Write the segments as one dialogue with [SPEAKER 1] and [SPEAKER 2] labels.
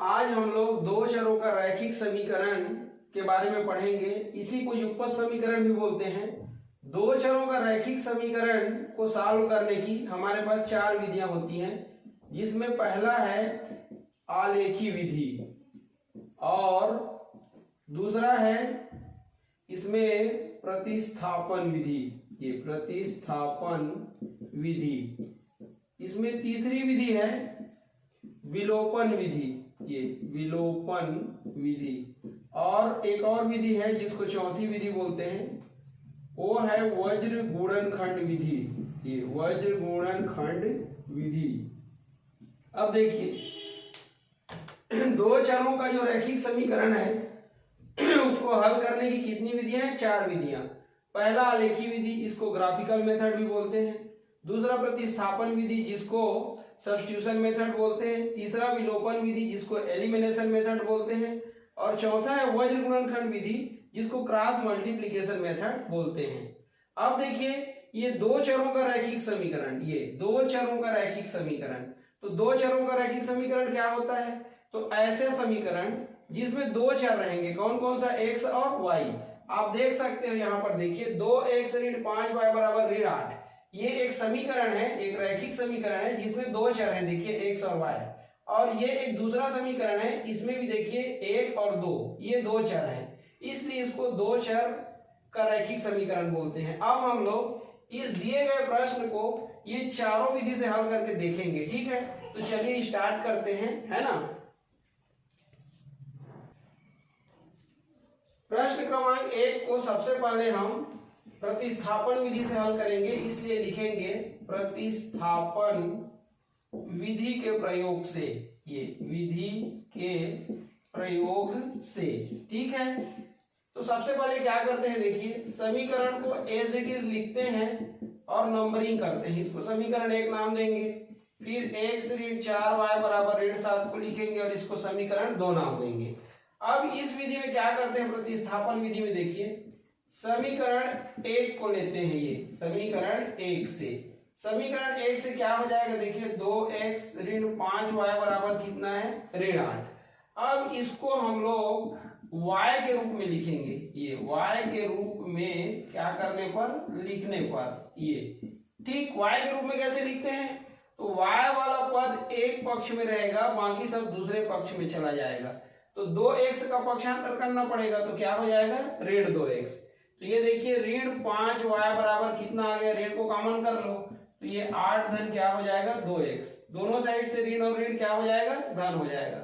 [SPEAKER 1] आज हम लोग दो चरों का रैखिक समीकरण के बारे में पढ़ेंगे। इसी को युगपत समीकरण भी बोलते हैं। दो चरों का रैखिक समीकरण को सॉल्व करने की हमारे पास चार विधियां होती हैं, जिसमें पहला है आलेखी विधि और दूसरा है इसमें प्रतिस्थापन विधि। ये प्रतिस्थापन विधि। इसमें तीसरी विधि है विलोपन विधि। ये विलोपन विधि। और एक और विधि है जिसको चौथी विधि बोलते हैं, वो है वज्र गुणनखंड विधि। ये वज्र गुणनखंड विधि। अब देखिए, दो चरों का जो रैखिक समीकरण है उसको हल करने की कितनी विधियां हैं? चार विधियां। पहला आलेखी विधि, इसको ग्राफिकल मेथड भी बोलते हैं। दूसरा प्रतिस्थापन विधि, जिसको सब्स्टिट्यूशन मेथड बोलते हैं। तीसरा विलोपन विधि, जिसको एलिमिनेशन मेथड बोलते हैं। और चौथा है वज्र गुणनखंड विधि, जिसको क्रॉस मल्टीप्लिकेशन मेथड बोलते हैं। अब देखिए, ये दो चरों का रैखिक समीकरण, ये दो चरों का रैखिक समीकरण। तो दो चरों का रैखिक समीकरण क्या होता है? तो ऐसे समीकरण जिसमें दो चर रहेंगे। कौन कौन सा? एक्स और वाई। आप देख सकते हो यहाँ पर, देखिए 2x ऋण 5y बराबर ऋण 8। ये एक समीकरण है, एक रैखिक समीकरण है जिसमें दो चर हैं, देखिए x और y। और ये एक दूसरा समीकरण है, इसमें भी देखिए 1 और 2, ये दो चर हैं, इसलिए इसको दो चर का रैखिक समीकरण बोलते हैं। अब हम लोग इस दिए गए प्रश्न को ये चारों विधि से हल करके देखेंगे, ठीक है? तो चलिए स्टार्ट करते हैं, है ना। प्रश्न क्रमांक 1 को सबसे पहले हम प्रतिस्थापन विधि से हल करेंगे, इसलिए लिखेंगे प्रतिस्थापन विधि के प्रयोग से। ये विधि के प्रयोग से, ठीक है। तो सबसे पहले क्या करते हैं, देखिए समीकरण को एज इट इज लिखते हैं और नंबरिंग करते हैं। इसको समीकरण 1 नाम देंगे, फिर x ऋण 4y बराबर ऋण 7 को लिखेंगे और इसको समीकरण 2 नाम देंगे। अब इस विधि में क्या करते हैं, प्रतिस्थापन विधि में देखिए समीकरण 1 को लेते हैं। ये समीकरण 1 से, समीकरण 1 से क्या हो जाएगा, देखिए 2x ऋण 5y बराबर कितना है? ऋण 8। अब इसको हम लोग y के रूप में लिखेंगे। ये y के रूप में क्या करने पर? लिखने पर। ये ठीक y के रूप में कैसे लिखते हैं? तो y वाला पद एक पक्ष में रहेगा, बाकी सब दूसरे पक्ष में चला जाएगा। तो 2x का पक्षांतर करना पड़ेगा, तो क्या हो जाएगा? ऋण 2x। तो ये देखिए ऋण 5y बराबर कितना आ गया? ऋण को कॉमन कर लो, तो ये 8 धन क्या हो जाएगा? 2x। दोनों साइड से ऋण और ऋण क्या हो जाएगा? धन हो जाएगा।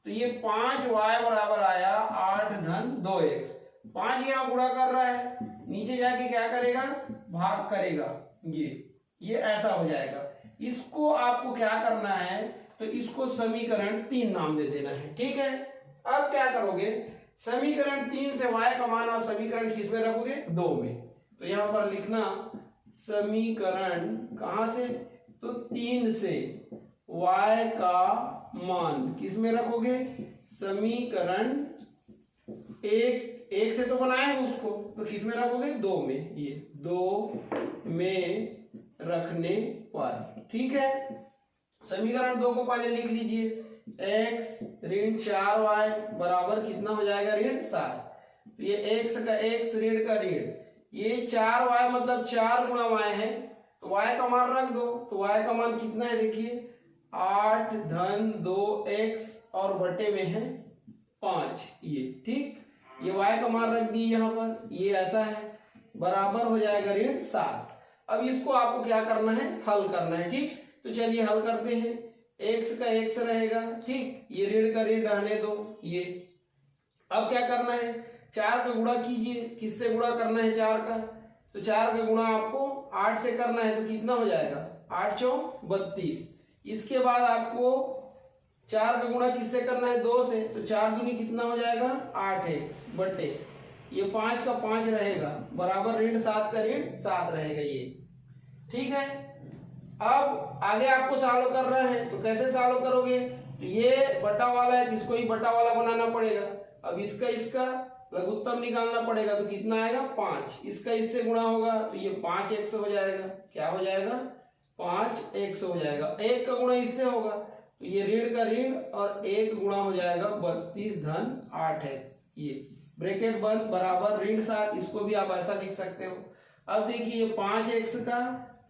[SPEAKER 1] तो ये 5y बराबर आया 8 धन 2x। 5 यहाँ गुणा कर रहा है, नीचे जाके क्या करेगा? भाग करेगा। ये ऐसा हो जाएगा। इसको आपको क्या करना है, तो इसको समीकरण 3 नाम दे देना है, ठीक है। अब क्या करोगे, समीकरण 3 से y का मान आप समीकरण किस में रखोगे? 2 में। तो यहां पर लिखना समीकरण कहां से? तो 3 से y का मान किस में रखोगे? समीकरण 1 से तो बनाया है उसको, तो किस में रखोगे? 2 में। ये 2 में रखने पर, ठीक है। समीकरण 2 को पहले लिख लीजिए, x ऋण 4y बराबर कितना हो जाएगा? ऋण 7। तो ये x का x, ऋण का ऋण, ये 4y मतलब 4 गुणा y है, तो y का मान रख दो। तो y का मान कितना है? देखिए 8 धन 2x और बटे में है 5। ये ठीक, ये y का मान रख दिए यहाँ पर, ये ऐसा है, बराबर हो जाएगा ऋण 7। अब इसको आपको क्या करना है? हल करना है, ठीक। तो चलिए हल करते हैं। x का x रहेगा, ठीक, ये ऋण का ऋण रहने दो। ये अब क्या करना है? 4 का गुणा कीजिए। किससे गुणा करना है? 4 का। तो 4 का गुणा आपको 8 से करना है, तो कितना हो जाएगा? 8 चौक 32। इसके बाद आपको 4 का गुणा किससे करना है? 2 से। तो 4 दूनी कितना हो जाएगा? 8x बटे ये 5 का 5 रहेगा, बराबर ऋण 7 का ऋण 7 रहेगा। ये ठीक है। अब आगे आपको सॉल्व करना है, तो कैसे सॉल्व करोगे? तो ये बटा वाला है, इसको ही बटा वाला बनाना पड़ेगा। अब इसका लघुत्तम निकालना पड़ेगा, तो कितना आएगा? 5। इसका इससे गुणा होगा, तो ये 5x हो जाएगा। क्या हो जाएगा? 5x हो जाएगा। 1 का गुणा इससे होगा, तो ये ऋण का ऋण और 1 गुणा हो जाएगा 32 धन 8x, ये ब्रैकेट बंद बराबर ऋण 7, इसको भी आप ऐसा लिख सकते हो। अब देखिए 5x का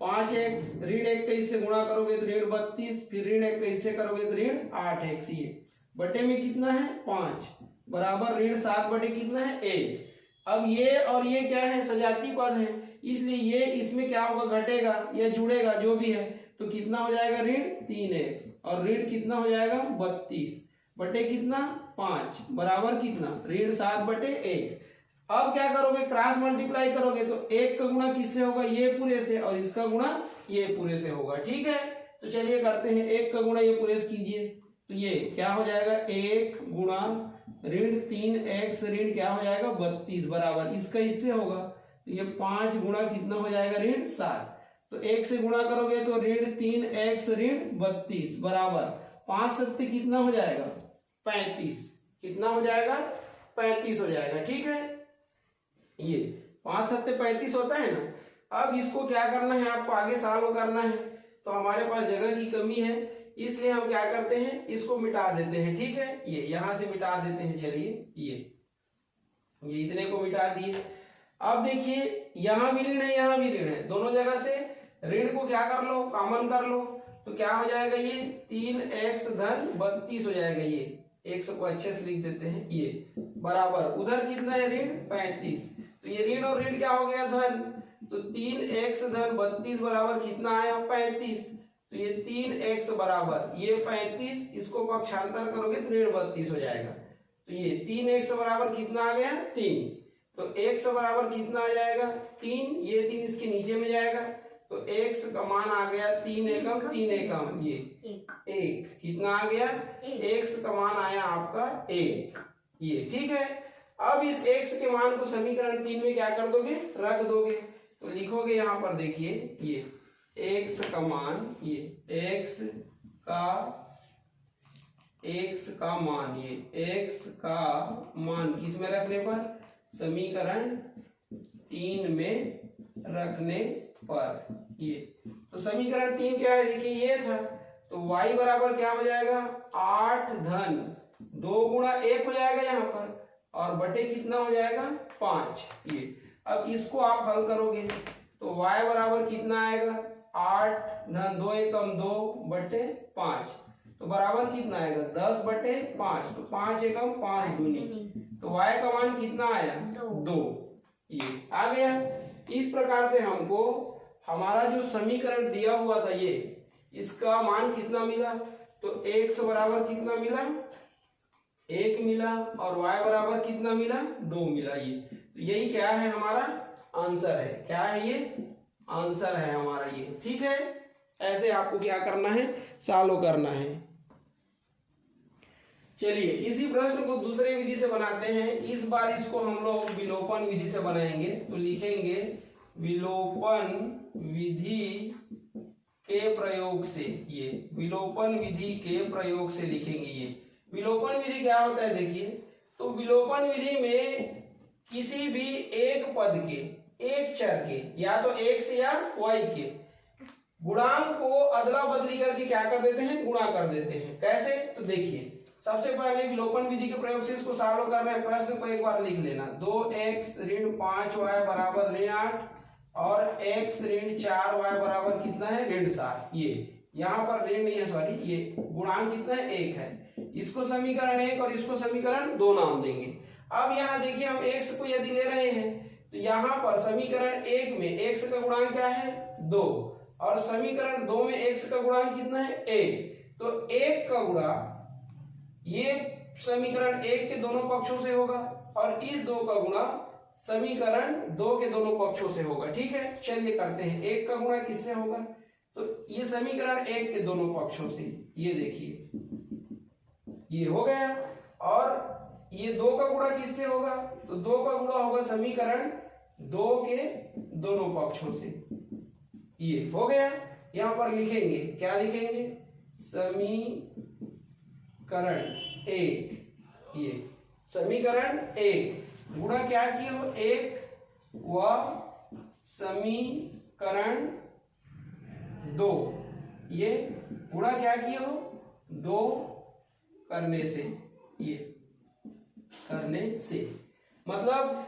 [SPEAKER 1] 5x ऋण 1 का इससे गुणा करोगे तो ऋण 32, फिर ऋण 1 का इससे करोगे तो ऋण 8x, ये बटे में कितना है 5 बराबर ऋण 7 बटे कितना है 1। अब ये और ये क्या है, सजाती पद है, इसलिए ये इसमें क्या होगा, घटेगा, ये जुड़ेगा जो भी है, तो कितना हो जाएगा ऋण 3x और ऋण कितना हो जाएगा 32 बटे कितना 5 बराबर कितना ऋण 7 बटे 1। अब क्या करोगे, क्रॉस मल्टीप्लाई करोगे तो 1 का गुणा किससे होगा, ये पूरे से, और इसका गुणा ये पूरे से होगा। ठीक है, तो चलिए करते हैं, 1 का गुणा ये पूरे से कीजिए, तो ये क्या हो जाएगा 1 गुणा ऋण 3x ऋण क्या हो जाएगा 32 बराबर इसका इससे होगा, तो ये 5 गुणा कितना हो जाएगा ऋण 7, तो 1 से गुणा करोगे तो ऋण 3x ऋण 32 बराबर 5 सत्ते कितना हो जाएगा 35, कितना हो जाएगा 35 हो जाएगा। ठीक है, ये 5 सत्ते 35 होता है ना। अब इसको क्या करना है, आपको आगे सॉल्व करना है, तो हमारे पास जगह की कमी है, इसलिए हम क्या करते हैं, इसको मिटा देते हैं। ठीक है, ये यहां से मिटा देते हैं, चलिए ये इतने को मिटा दिए। अब देखिए यहां भी ऋण है, यहां भी ऋण है, दोनों जगह से ऋण को क्या कर लो, कॉमन कर लो, तो क्या हो जाएगा ये 3x धन 32 हो जाएगा, ये 100 को अच्छे से लिख देते हैं, ये बराबर उधर कितना है ऋण 35, तो ये ऋण और ऋण क्या हो गया धन, तो 3x धन 32 बराबर कितना आया 35, तो ये 3x बराबर ये 35, इसको पक्षांतर करोगे तो ऋण 32 हो जाएगा, तो ये 3x बराबर कितना आ गया 3, तो x बराबर कितना आ जाएगा 3, ये 3 इसके नीचे में जाएगा, तो x का मान आ गया 3 एकम ये 1 कितना आ गया, x का मान आया आपका 1, ये ठीक है। अब इस x के मान को समीकरण 3 में क्या कर दोगे, रख दोगे, तो लिखोगे यहाँ पर देखिए ये x का मान, ये x का मान, ये x का मान किस में रखने पर, समीकरण 3 में रखने पर, ये तो समीकरण 3 क्या है, देखिए ये था, तो y बराबर क्या हो जाएगा 8 धन 2 गुणा 1 हो जाएगा यहाँ पर, और बटे कितना हो जाएगा 5, ये अब इसको आप हल करोगे तो y बराबर कितना आएगा 8 धन 2 एकम 2 बटे 5, तो बराबर कितना आएगा 10 बटे 5, तो 5 एकम 5 दूनी, तो y का मान कितना आया 2, ये आ गया। इस प्रकार से हमको हमारा जो समीकरण दिया हुआ था ये, इसका मान कितना मिला, तो x बराबर कितना मिला 1 मिला, और y बराबर कितना मिला 2 मिला, ये तो यही क्या है हमारा आंसर है, क्या है ये आंसर है हमारा ये। ठीक है, ऐसे आपको क्या करना है, सॉल्व करना है। चलिए इसी प्रश्न को दूसरे विधि से बनाते हैं, इस बार इसको हम लोग विलोपन विधि से बनाएंगे, तो लिखेंगे विलोपन विधि के प्रयोग से, ये विलोपन विधि के प्रयोग से लिखेंगे। ये विलोपन विधि क्या होता है, देखिए तो विलोपन विधि में किसी भी एक पद के, एक चर के, या तो x या y के गुणांक को अदला बदली करके क्या कर देते हैं, गुणा कर देते हैं। कैसे, तो देखिए सबसे पहले विलोपन विधि के प्रयोग से इसको सॉल्व कर रहे हैं, प्रश्न को एक बार लिख लेना, 2x ऋण 5y बराबर ऋण 8 और x ऋण 4y बराबर कितना है ऋण 7, ये यहाँ पर ऋण नहीं है, सॉरी, ये गुणांक कितना है 1 है, इसको समीकरण 1 और इसको समीकरण 2 नाम देंगे। अब यहाँ देखिए हम x को यदि ले रहे हैं तो यहाँ पर समीकरण 1 में x का गुणांक क्या है 2, और समीकरण 2 में x का गुणांक कितना है 1, तो 1 का गुणा ये समीकरण 1 के दोनों पक्षों से होगा, और इस 2 का गुणा समीकरण 2 के दोनों पक्षों से होगा। ठीक है, चलिए करते हैं, 1 का गुणा किससे होगा, तो ये समीकरण 1 के दोनों पक्षों से, ये देखिए ये हो गया, और ये 2 का गुणा किससे होगा, तो 2 का गुणा होगा समीकरण 2 के दोनों पक्षों से, ये हो गया। यहां पर लिखेंगे, क्या लिखेंगे, समीकरण 1, ये समीकरण 1 गुणा क्या किए हो 1 व समीकरण 2, ये गुणा क्या किए हो 2 करने से, ये करने से मतलब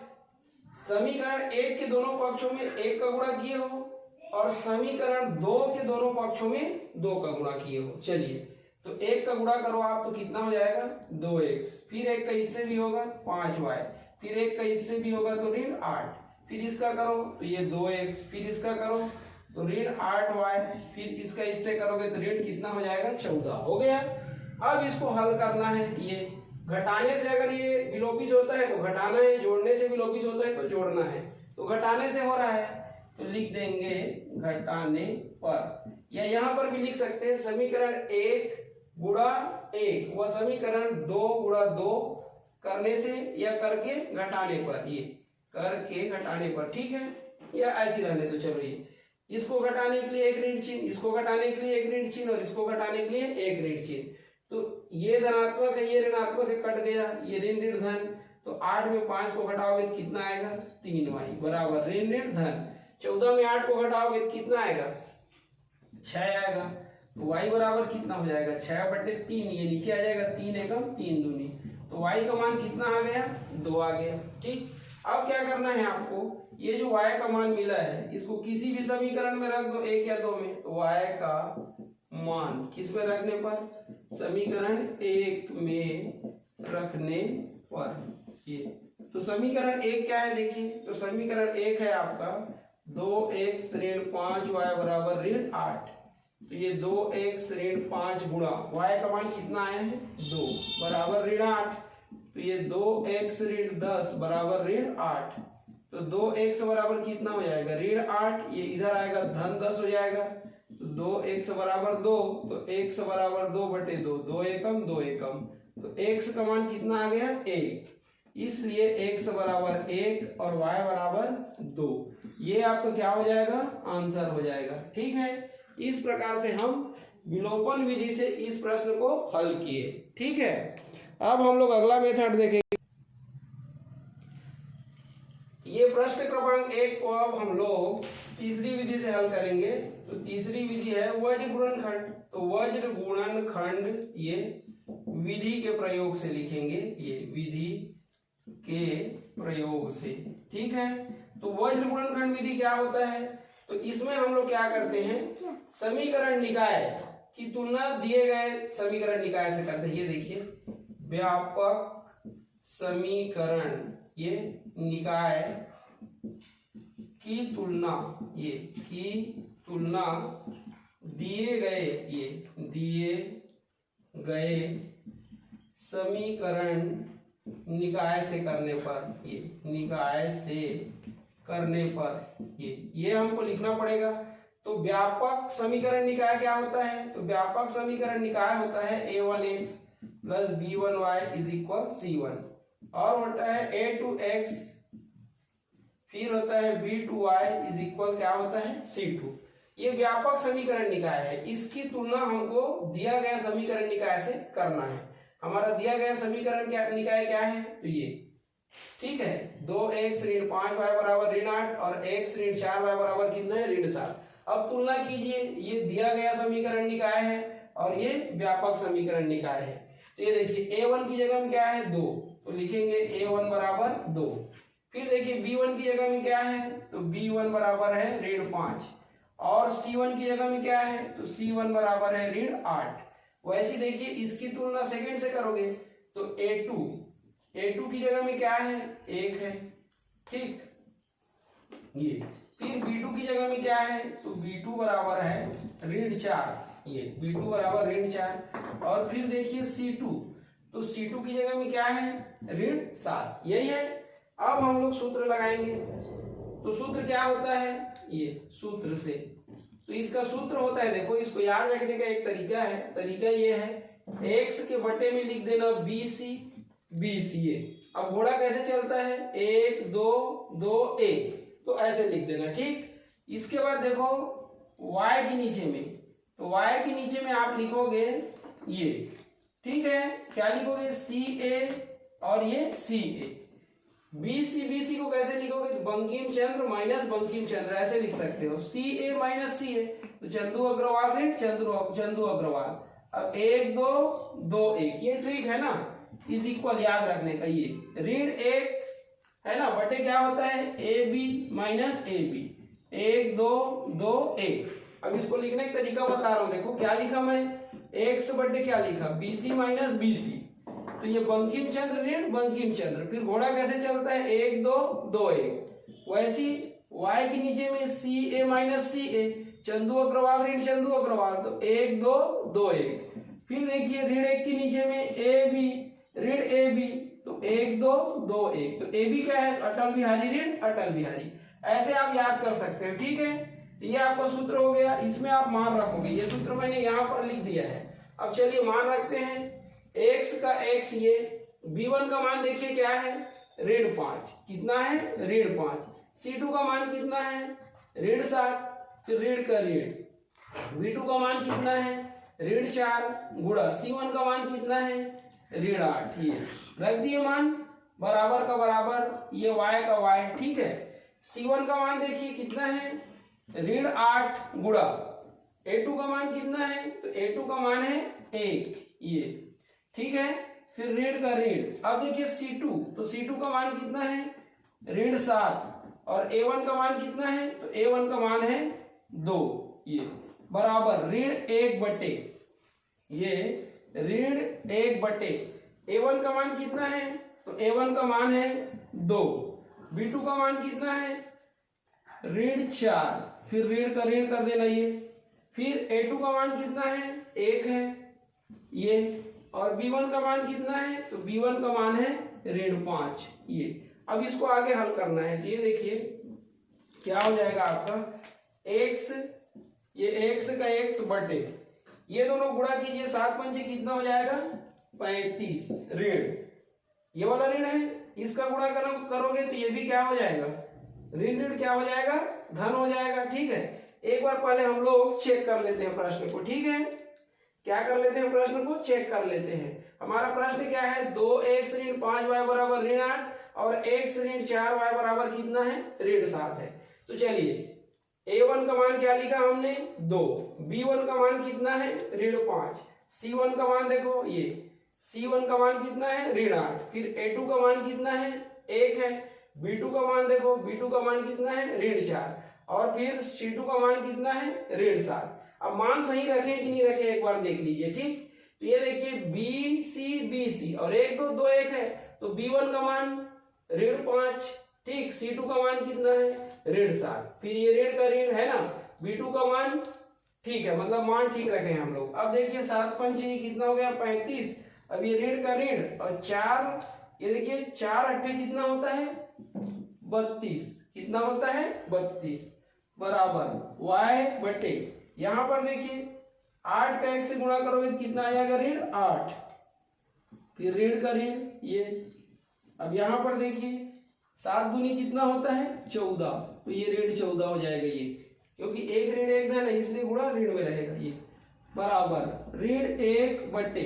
[SPEAKER 1] समीकरण 1 के दोनों पक्षों में 1 का गुणा किए हो और समीकरण 2 के दोनों पक्षों में 2 का गुणा किए हो। चलिए तो 1 का गुणा करो आप तो कितना हो जाएगा 2x, फिर 1 का इससे भी होगा 5y, फिर 1 का इससे भी होगा तो ऋण 8, फिर इसका करो तो ये 2x, फिर इसका करो तो ऋण 8y, फिर इसका इससे करोगे तो ऋण कितना हो जाएगा 14 हो गया। अब इसको हल करना है, ये घटाने से अगर ये विलोपित होता है तो घटाना है, जोड़ने से विलोपित होता है तो जोड़ना है, तो घटाने से हो रहा है तो लिख देंगे घटाने पर, या यहां पर भी लिख सकते हैं समीकरण 1 गुणा 1 व समीकरण 2 गुणा 2 करने से या करके घटाने पर, ये करके घटाने पर, ठीक है, या ऐसे रहने तो चल रही है। इसको घटाने के लिए एक ऋण चिन्ह, इसको घटाने के लिए एक ऋण चिन्ह और इसको घटाने के लिए एक ऋण चिन्ह, तो ये धनात्मक है ये ऋणात्मक है, कट गया, ये ऋण ऋण धन, तो 8 में 5 को घटाओगे तो कितना आएगा 3y बराबर ऋण ऋण धन, 14 में 8 को घटाओगे तो कितना आएगा 6 आएगा, तो y बराबर कितना हो जाएगा 6/3, ये नीचे आ जाएगा 3 एकम 3 दूनी, तो y का मान कितना आ गया 2 आ गया। ठीक, अब क्या करना है आपको, ये जो y का मान मिला है इसको किसी भी समीकरण में रख दो 1 या 2 में, तो y का मान किस में रखने पर, समीकरण 1 में रखने पर, ये तो समीकरण 1 क्या है देखिए, तो समीकरण 1 है आपका 2x ऋण 5y बराबर ऋण 8, तो ये 2x ऋण 5 गुणा y का मान कितना आया है 2 बराबर ऋण 8, तो ये 2x ऋण 10 बराबर ऋण 8, तो 2x बराबर कितना हो जाएगा ऋण 8, ये इधर आएगा धन 10 हो जाएगा, तो 2x बराबर 2, तो x बराबर 2/2, 2 एकम 2 एकम, तो x का मान कितना आ गया 1, इसलिए x बराबर 1 और y बराबर 2, ये आपका क्या हो जाएगा आंसर हो जाएगा। ठीक है, इस प्रकार से हम विलोपन विधि से इस प्रश्न को हल किए। ठीक है, अब हम लोग अगला मेथड देखेंगे। ये प्रश्न क्रमांक 1 को अब हम लोग तीसरी विधि से हल करेंगे, तो तीसरी विधि है वज्र गुणनखंड, तो वज्र गुणनखंड ये विधि के प्रयोग से लिखेंगे, ये विधि के प्रयोग से। ठीक है, तो वज्र गुणनखंड विधि क्या होता है, तो इसमें हम लोग क्या करते हैं समीकरण निकाय की तुलना दिए गए समीकरण निकाय से करते हैं। ये देखिए व्यापक समीकरण, ये निकाय की तुलना, ये की तुलना दिए गए समीकरण निकाय से करने पर, ये निकाय से करने पर, ये हमको लिखना पड़ेगा। तो व्यापक समीकरण निकाय क्या होता है, तो व्यापक समीकरण निकाय होता है a1x plus b1y is equal c1, और होता है a2x, फिर होता है b2y इज इक्वल क्या होता है c2। ये व्यापक समीकरण निकाय है, इसकी तुलना हमको दिया गया समीकरण निकाय से करना है। हमारा दिया गया समीकरण क्या निकाय क्या है, तो ये ठीक है 2x ऋण 5y बराबर ऋण 8 और x ऋण 4y बराबर कितना है ऋण 7। अब तुलना कीजिए, ये दिया गया समीकरण निकाय है और ये व्यापक समीकरण निकाय है। तो ये देखिए a1 की जगह में क्या है 2, तो लिखेंगे a1 बराबर 2। फिर देखिए b1 की जगह में क्या है, तो b1 बराबर है ऋण 5, और c1 की जगह में क्या है, तो c1 बराबर है ऋण 8। वैसे देखिए इसकी तुलना सेकंड से करोगे तो a2 की जगह में क्या है 1 है, ठीक, ये फिर b2 की जगह में क्या है, तो b2 बराबर है ऋण 4, ये b2 बराबर ऋण 4, और फिर देखिए c2, तो c2 की जगह में क्या है ऋण 7, यही है। अब हम लोग सूत्र लगाएंगे, तो सूत्र क्या होता है, ये सूत्र से, तो इसका सूत्र होता है, देखो इसको याद रखने का एक तरीका है, तरीका ये है x के बटे में लिख देना BCA। अब घोड़ा कैसे चलता है 1 2 2 1, तो ऐसे लिख देना, ठीक। इसके बाद देखो y के नीचे में, तो y के नीचे में आप लिखोगे ये, ठीक है, क्या लिखोगे CA और ये CA। BC को कैसे लिखोगे, तो बंकिम चंद्र माइनस बंकिम चंद्र ऐसे लिख सकते हो, CA माइनस CA, तो चंदू अग्रवाल ऋण चंदू अग्रवाल, अब 1 2 2 1, ये ट्रिक है ना इज इक्वल याद रखने का। ये ऋण 1 है ना बटे क्या होता है A B minus A B, 1 2 2 1। अब इसको लिखने का तरीका बता रहा हूं, देखो क्या लिखा मैं, एक्स बटे क्या लिखा बीसी माइनस बीसी, तो ये बंकिम चंद्र ऋण बंकिम चंद्र, फिर घोड़ा कैसे चलता है 1 2 2 1। वैसी y के नीचे में सी ए माइनस सी ए, चंदू अग्रवाल ऋण चंदू अग्रवाल, तो 1 2 2 1। फिर देखिए ऋण 1 के नीचे में ए बी ऋण ए बी, तो 1 2 2 1, तो ए बी क्या है अटल बिहारी ऋण अटल बिहारी। ऐसे आप याद कर सकते हो, ठीक है। ये आपका सूत्र हो गया, इसमें आप मान रखोगे, ये सूत्र मैंने यहाँ पर लिख दिया है। अब चलिए मान रखते हैं, x का x, ये b1 का मान देखिए क्या है ऋण 5, कितना है ऋण 5, c2 का मान कितना है ऋण 7, फिर ऋण का ऋण, b2 का मान कितना है ऋण 4 गुणा c1 का मान कितना है ऋण 8। ये रख दिए मान बराबर का बराबर, ये y का y, ठीक है। c1 का मान देखिए कितना है ऋण 8 गुणा a2 का मान कितना है, तो a2 का मान है 1, ये ठीक है। फिर ऋण का ऋण, अब देखिए c2, तो c2 का मान कितना है ऋण 7, और a1 का मान कितना है, तो a1 का मान है 2, ये बराबर ऋण 1 बटे, ये ऋण 1 बटे a1 का मान कितना है, तो a1 का मान है 2, b2 का मान कितना है ऋण 4, फिर ऋण का ऋण कर देना ये, फिर a2 का मान कितना है 1 है ये, और b1 का मान कितना है, तो b1 का मान है ऋण 5 ये। अब इसको आगे हल करना है, तो ये देखिए क्या हो जाएगा आपका x, ये x का x बटे, ये दोनों गुणा कीजिए, 7 पंचे कितना हो जाएगा 35 ऋण, ये वाला ऋण है, इसका गुणा करोगे तो ये भी क्या हो जाएगा ऋण ऋण क्या हो जाएगा धन हो जाएगा, ठीक है। एक बार पहले हम लोग चेक कर लेते हैं प्रश्न को, ठीक है। क्या कर लेते हैं प्रश्न को चेक कर लेते हैं। हमारा प्रश्न क्या है 2x ऋण 5y बराबर ऋण 8 और x ऋण 4y बराबर कितना है ऋण 7 है। तो चलिए a1 का मान क्या लिखा हमने 2, b1 का मान कितना है ऋण 5, c1 का मान देखो ये c1 का मान कितना है ऋण 8, फिर a2 का मान कितना है 1 है, b2 का मान देखो b2 का मान कितना है ऋण 4, और फिर c2 का मान कितना है ऋण 7। अब मान सही रखे कि नहीं रखे एक बार देख लीजिए, ठीक। तो ये देखिए BC और 1 2 2 1 है, तो b1 का मान ऋण 5, ठीक, c2 का मान कितना है ऋण 7, फिर ये ऋण का ऋण है ना, b2 का मान ठीक है, मतलब मान ठीक रखे हम लोग। अब देखिए 7 पंचे कितना हो गया 35, अब ये ऋण का ऋण और 4, ये देखिए 4 अट्ठे कितना होता है 32, कितना होता है 32 बराबर y बटे, यहां पर देखिए 8 का 1 से गुणा करोगे तो कितना आ जाएगा ऋण 8, फिर ऋण का ऋण ये। अब यहां पर देखिए 7 दूनी कितना होता है 14, तो ये ऋण 14 हो जाएगा ये, क्योंकि एक ऋण एक धन है इसलिए गुणा ऋण में रहेगा ये, बराबर ऋण 1 बटे,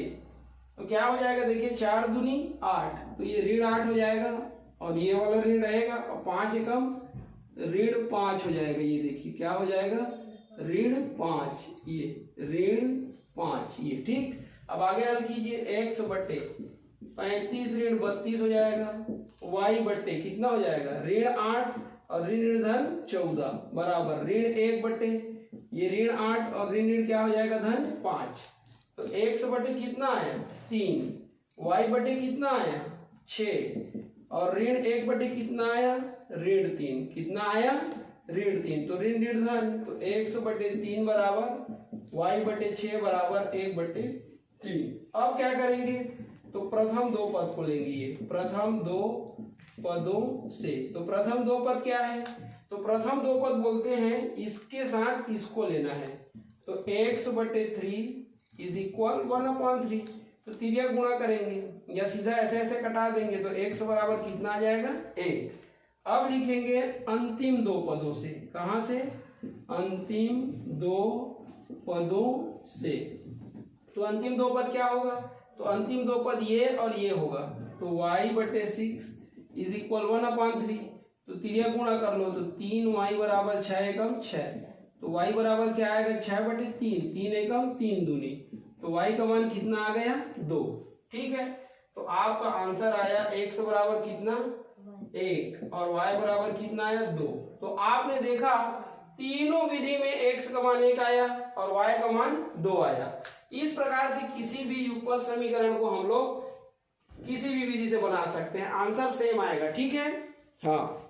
[SPEAKER 1] तो क्या हो जाएगा देखिए 4 दूनी 8, तो ये ऋण 8 हो जाएगा, और ये वाला ऋण रहेगा, और 5 एकम ऋण 5 हो जाएगा, ये देखिए क्या हो जाएगा ऋण 5, ये ऋण 5 ये, ठीक। अब आगे हल कीजिए x बटे 35 ऋण 32 हो जाएगा, y बटे कितना हो जाएगा ऋण 8 और ऋण धन 14 बराबर ऋण 1 बटे, ये ऋण 8 और ऋण क्या हो जाएगा धन 5, तो x बटे कितना आया 3, y बटे कितना आया 6, और ऋण 1 बटे कितना आया ऋण 3, कितना आया ऋण 3, तो ऋण ऋण धन, तो x बटे 3 बराबर y बटे 6 बराबर 1 बटे 3। अब क्या करेंगे, तो प्रथम दो पद को लेंगे, ये प्रथम दो पदों से, तो प्रथम दो पद क्या है, तो प्रथम दो पद बोलते हैं इसके साथ इसको लेना है, तो x बटे 3 इज इक्वल 1/3, तो तिर्यक गुणा करेंगे या सीधा ऐसे ऐसे कटा देंगे, तो x बराबर कितना आ जाएगा 1। अब लिखेंगे अंतिम दो पदों से, कहां से अंतिम दो पदों से, तो अंतिम दो पद क्या होगा, तो अंतिम दो पद ये और ये होगा, तो y बटे 6 इज इक्वल 1/3, तो तिर्यक गुणा कर लो, तो 3y बराबर 6 एकम 6, तो y बराबर क्या आएगा 6 बटे 3, 3 एकम 3 दूनी तो y का मान कितना आ गया 2। ठीक है, तो आपका आंसर आया x बराबर कितना 1 और y बराबर कितना आया 2। तो आपने देखा तीनों विधि में x का मान 1 आया और y का मान 2 आया। इस प्रकार से किसी भी युगपत समीकरण को हम लोग किसी भी विधि से बना सकते हैं, आंसर सेम आएगा। ठीक है, हाँ।